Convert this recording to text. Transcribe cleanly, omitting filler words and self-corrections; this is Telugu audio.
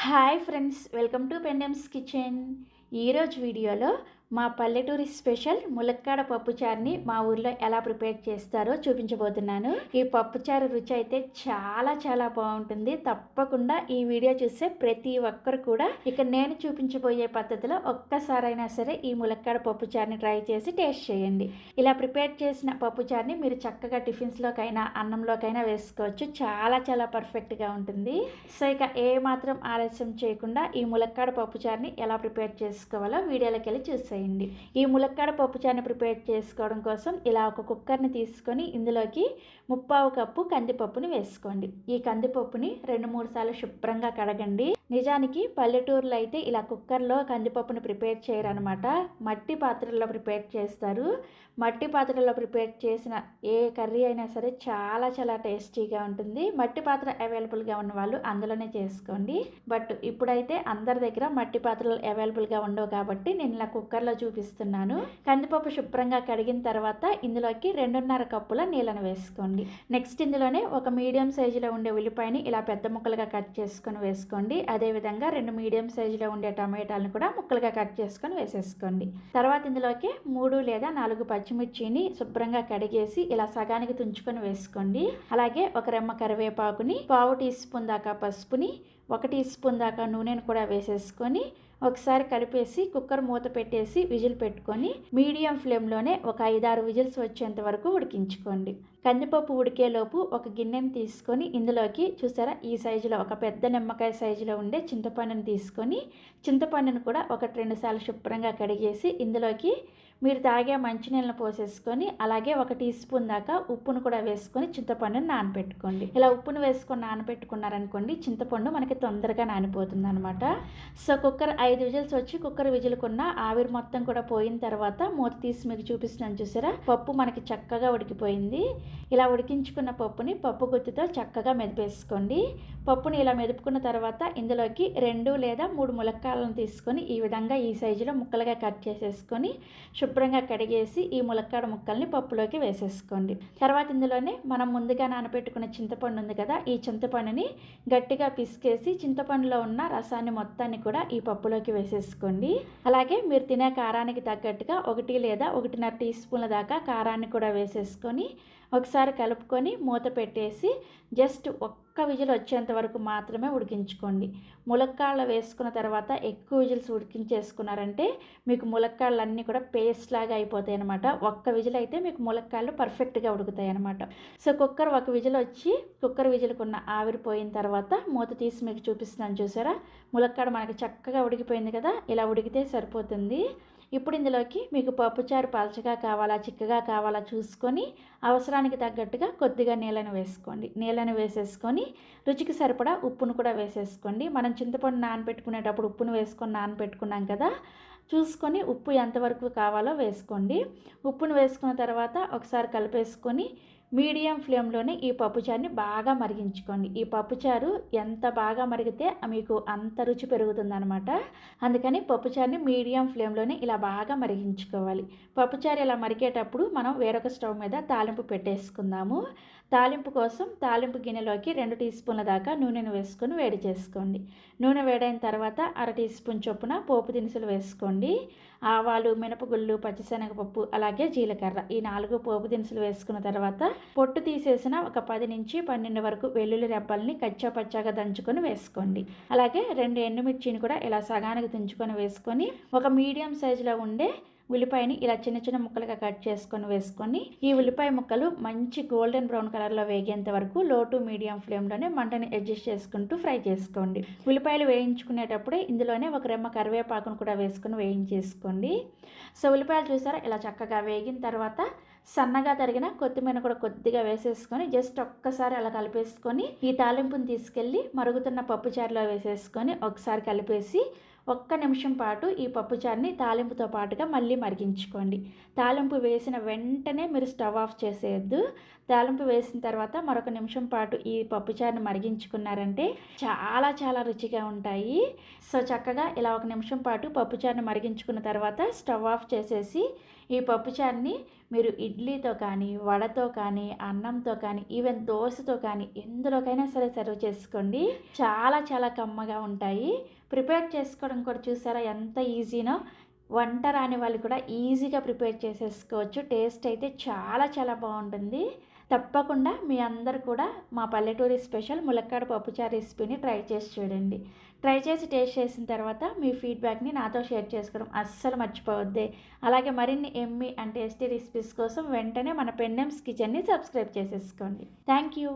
Hi friends, welcome to Pendems kitchen. ఈరోజు వీడియోలో మా పల్లెటూరి స్పెషల్ ములక్కాడ పప్పుచారుని మా ఊర్లో ఎలా ప్రిపేర్ చేస్తారో చూపించబోతున్నాను. ఈ పప్పుచారు రుచి అయితే చాలా చాలా బాగుంటుంది. తప్పకుండా ఈ వీడియో చూస్తే ప్రతి ఒక్కరు కూడా ఇక నేను చూపించబోయే పద్ధతిలో ఒక్కసారైనా సరే ఈ ములక్కాడ పప్పుచారుని ట్రై చేసి టేస్ట్ చేయండి. ఇలా ప్రిపేర్ చేసిన పప్పుచారుని మీరు చక్కగా టిఫిన్స్లోకైనా అన్నంలోకైనా వేసుకోవచ్చు. చాలా చాలా పర్ఫెక్ట్గా ఉంటుంది. సో ఇక ఏ మాత్రం ఆలస్యం చేయకుండా ఈ ములక్కాడ పప్పుచారుని ఎలా ప్రిపేర్ చేసుకోవాలో వీడియోలోకి వెళ్ళి చూసేయండి. ఈ ములక్కాడ పప్పుచారుని ప్రిపేర్ చేసుకోవడం కోసం ఇలా ఒక కుక్కర్ని తీసుకొని ఇందులోకి 3/4 కప్పు కందిపప్పుని వేసుకోండి. ఈ కందిపప్పుని 2-3 సార్లు శుభ్రంగా కడగండి. నిజానికి పల్లెటూరులో అయితే ఇలా కుక్కర్లో కందిపప్పుని ప్రిపేర్ చేయరనమాట. మట్టి పాత్రల్లో ప్రిపేర్ చేస్తారు. మట్టి పాత్రలో ప్రిపేర్ చేసిన ఏ కర్రీ అయినా సరే చాలా చాలా టేస్టీగా ఉంటుంది. మట్టి పాత్ర అవైలబుల్గా ఉన్న వాళ్ళు అందులోనే చేసుకోండి. బట్ ఇప్పుడైతే అందరి దగ్గర మట్టి పాత్రలు అవైలబుల్గా ఉండవు కాబట్టి నేను ఇలా కుక్కర్లో చూపిస్తున్నాను. కందిపప్పు శుభ్రంగా కడిగిన తర్వాత ఇందులోకి 2.5 కప్పుల నీళ్ళను వేసుకోండి. నెక్స్ట్ ఇందులోనే ఒక మీడియం సైజులో ఉండే ఉల్లిపాయని ఇలా పెద్ద ముక్కలుగా కట్ చేసుకొని వేసుకోండి. అదేవిధంగా 2 మీడియం సైజులో ఉండే టమాటాలను కూడా ముక్కలుగా కట్ చేసుకొని వేసేసుకోండి. తర్వాత ఇందులోకి 3 లేదా 4 పచ్చిమిర్చిని శుభ్రంగా కడిగేసి ఇలా సగానికి తుంచుకొని వేసుకోండి. అలాగే ఒక రెమ్మ కరివేపాకుని, 1/2 టీ స్పూన్ దాకా పసుపుని, 1 టీ స్పూన్ దాకా నూనెను కూడా వేసేసుకొని ఒకసారి కలిపేసి కుక్కర్ మూత పెట్టేసి విజిల్ పెట్టుకొని మీడియం ఫ్లేమ్లోనే ఒక 5-6 విజిల్స్ వచ్చేంత వరకు ఉడికించుకోండి. కందిపప్పు ఉడికేలోపు ఒక గిన్నెని తీసుకొని ఇందులోకి చూసారా ఈ సైజులో ఒక పెద్ద నిమ్మకాయ సైజులో ఉండే చింతపండుని తీసుకొని చింతపండును కూడా 1-2 సార్లు శుభ్రంగా కడిగేసి ఇందులోకి మీరు తాగే మంచినీళ్ళను పోసేసుకొని అలాగే 1 టీ స్పూన్ దాకా ఉప్పును కూడా వేసుకొని చింతపండుని నానబెట్టుకోండి. ఇలా ఉప్పును వేసుకొని నానబెట్టుకున్నారనుకోండి చింతపండు మనకి తొందరగా నానిపోతుంది అనమాట. సో కుక్కర్ 5 విజిల్స్ వచ్చి కుక్కర్ విజిల్కున్న ఆవిరి మొత్తం కూడా పోయిన తర్వాత మూత తీసి మీకు చూపిస్తున్నాను చూసారా, పప్పు మనకి చక్కగా ఉడికిపోయింది. ఇలా ఉడికించుకున్న పప్పుని పప్పు గుత్తితో చక్కగా మెదిపేసుకోండి. పప్పుని ఇలా మెదుపుకున్న తర్వాత ఇందులోకి 2 లేదా 3 ములక్కాడలను తీసుకొని ఈ విధంగా ఈ సైజులో ముక్కలుగా కట్ చేసేసుకొని శుభ్రంగా కడిగేసి ఈ ములక్కాడ ముక్కల్ని పప్పులోకి వేసేసుకోండి. తర్వాత ఇందులోనే మనం ముందుగా నానబెట్టుకున్న చింతపండు ఉంది కదా, ఈ చింతపండుని గట్టిగా పిసికేసి చింతపండులో ఉన్న రసాన్ని మొత్తాన్ని కూడా ఈ పప్పులోకి వేసేసుకోండి. అలాగే మీరు తినే కారానికి తగ్గట్టుగా 1 లేదా 1.5 టీ స్పూన్ల దాకా కారాన్ని కూడా వేసేసుకొని ఒకసారి కలుపుకొని మూత పెట్టేసి జస్ట్ ఒక్క విజిల్ వచ్చేంత వరకు మాత్రమే ఉడికించుకోండి. ములక్కాడలు వేసుకున్న తర్వాత ఎక్కువ విజిల్స్ ఉడికించేసుకున్నారంటే మీకు ములక్కాడలు అన్నీ కూడా పేస్ట్ లాగా అయిపోతాయి అనమాట. ఒక్క విజిల్ అయితే మీకు ములక్కాడలు పర్ఫెక్ట్గా ఉడుకుతాయి అనమాట. సో కుక్కర్ ఒక విజిల్ వచ్చి కుక్కర్ విజిల్కున్న ఆవిరిపోయిన తర్వాత మూత తీసి మీకు చూపిస్తున్నాను చూసారా, ములక్కాడ మనకి చక్కగా ఉడికిపోయింది కదా, ఇలా ఉడికితే సరిపోతుంది. ఇప్పుడు ఇందులోకి మీకు పప్పుచారు పలచగా కావాలా చిక్కగా కావాలా చూసుకొని అవసరానికి తగ్గట్టుగా కొద్దిగా నీళ్ళను వేసుకోండి. నీళ్ళను వేసేసుకొని రుచికి సరిపడా ఉప్పును కూడా వేసేసుకోండి. మనం చింతపండు నానబెట్టుకునేటప్పుడు ఉప్పును వేసుకొని నానబెట్టుకున్నాం కదా, చూసుకొని ఉప్పు ఎంతవరకు కావాలో వేసుకోండి. ఉప్పును వేసుకున్న తర్వాత ఒకసారి కలిపేసుకొని మీడియం ఫ్లేమ్లోనే ఈ పప్పుచారుని బాగా మరిగించుకోండి. ఈ పప్పుచారు ఎంత బాగా మరిగితే మీకు అంత రుచి పెరుగుతుందనమాట. అందుకని పప్పుచారుని మీడియం ఫ్లేమ్లోనే ఇలా బాగా మరిగించుకోవాలి. పప్పుచారు ఇలా మరిగేటప్పుడు మనం వేరొక స్టవ్ మీద తాలింపు పెట్టేసుకుందాము. తాలింపు కోసం తాలింపు గిన్నెలోకి 2 టీ స్పూన్ల దాకా నూనెను వేసుకొని వేడి చేసుకోండి. నూనె వేడైన తర్వాత 1/2 టీ స్పూన్ చొప్పున పోపు దినుసులు వేసుకోండి. ఆవాలు, మినపగుళ్ళు, పచ్చిశనగపప్పు అలాగే జీలకర్ర ఈ 4 పోపు దినుసులు వేసుకున్న తర్వాత పొట్టు తీసేసిన ఒక 10 నుంచి 12 వరకు వెల్లుల్లి రెబ్బల్ని కచ్చా పచ్చాగా దంచుకొని వేసుకోండి. అలాగే 2 ఎండుమిర్చిని కూడా ఇలా సగానికి తుంచుకొని వేసుకొని ఒక మీడియం సైజులో ఉండే ఉల్లిపాయని ఇలా చిన్న చిన్న ముక్కలుగా కట్ చేసుకొని వేసుకొని ఈ ఉల్లిపాయ ముక్కలు మంచి గోల్డెన్ బ్రౌన్ కలర్లో వేగేంత వరకు లో టు మీడియం ఫ్లేమ్లోనే మంటని అడ్జస్ట్ చేసుకుంటూ ఫ్రై చేసుకోండి. ఉల్లిపాయలు వేయించుకునేటప్పుడే ఇందులోనే ఒక రెమ్మ కరివేపాకును కూడా వేసుకొని వేయించేసుకోండి. సో ఉల్లిపాయలు చూసారా ఇలా చక్కగా వేగిన తర్వాత సన్నగా తరిగిన కొత్తిమీర కూడా కొద్దిగా వేసేసుకొని జస్ట్ ఒక్కసారి అలా కలిపేసుకొని ఈ తాలింపుని తీసుకెళ్ళి మరుగుతున్న పప్పుచారులో వేసేసుకొని ఒకసారి కలిపేసి 1 నిమిషం పాటు ఈ పప్పుచారుని తాలింపుతో పాటుగా మళ్ళీ మరిగించుకోండి. తాలింపు వేసిన వెంటనే మీరు స్టవ్ ఆఫ్ చేసేయద్దు. తాలింపు వేసిన తర్వాత మరొక నిమిషం పాటు ఈ పప్పుచారుని మరిగించుకున్నారంటే చాలా చాలా రుచిగా ఉంటాయి. సో చక్కగా ఇలా 1 నిమిషం పాటు పప్పుచారుని మరిగించుకున్న తర్వాత స్టవ్ ఆఫ్ చేసేసి ఈ పప్పుచారుని మీరు ఇడ్లీతో కానీ, వడతో కానీ, అన్నంతో కానీ, ఈవెన్ దోసతో కానీ ఎందులోకైనా సరే సర్వ్ చేసుకోండి. చాలా చాలా కమ్మగా ఉంటాయి. ప్రిపేర్ చేసుకోవడం కూడా చూసారా ఎంత ఈజీనో. వంట రాని వాళ్ళు కూడా ఈజీగా ప్రిపేర్ చేసేసుకోవచ్చు. టేస్ట్ అయితే చాలా చాలా బాగుంటుంది. తప్పకుండా మీ అందరు కూడా మా పల్లెటూరి స్పెషల్ ములక్కాడ పప్పుచారు రెసిపీని ట్రై చేసి చూడండి. ట్రై చేసి టేస్ట్ చేసిన తర్వాత మీ ఫీడ్బ్యాక్ని నాతో షేర్ చేసుకోవడం అస్సలు మర్చిపోవద్దే. అలాగే మరిన్ని ఎమ్మీ అండ్ టేస్టీ రెసిపీస్ కోసం వెంటనే మన పెండెమ్స్ కిచెన్ని సబ్స్క్రైబ్ చేసేసుకోండి. Thank you.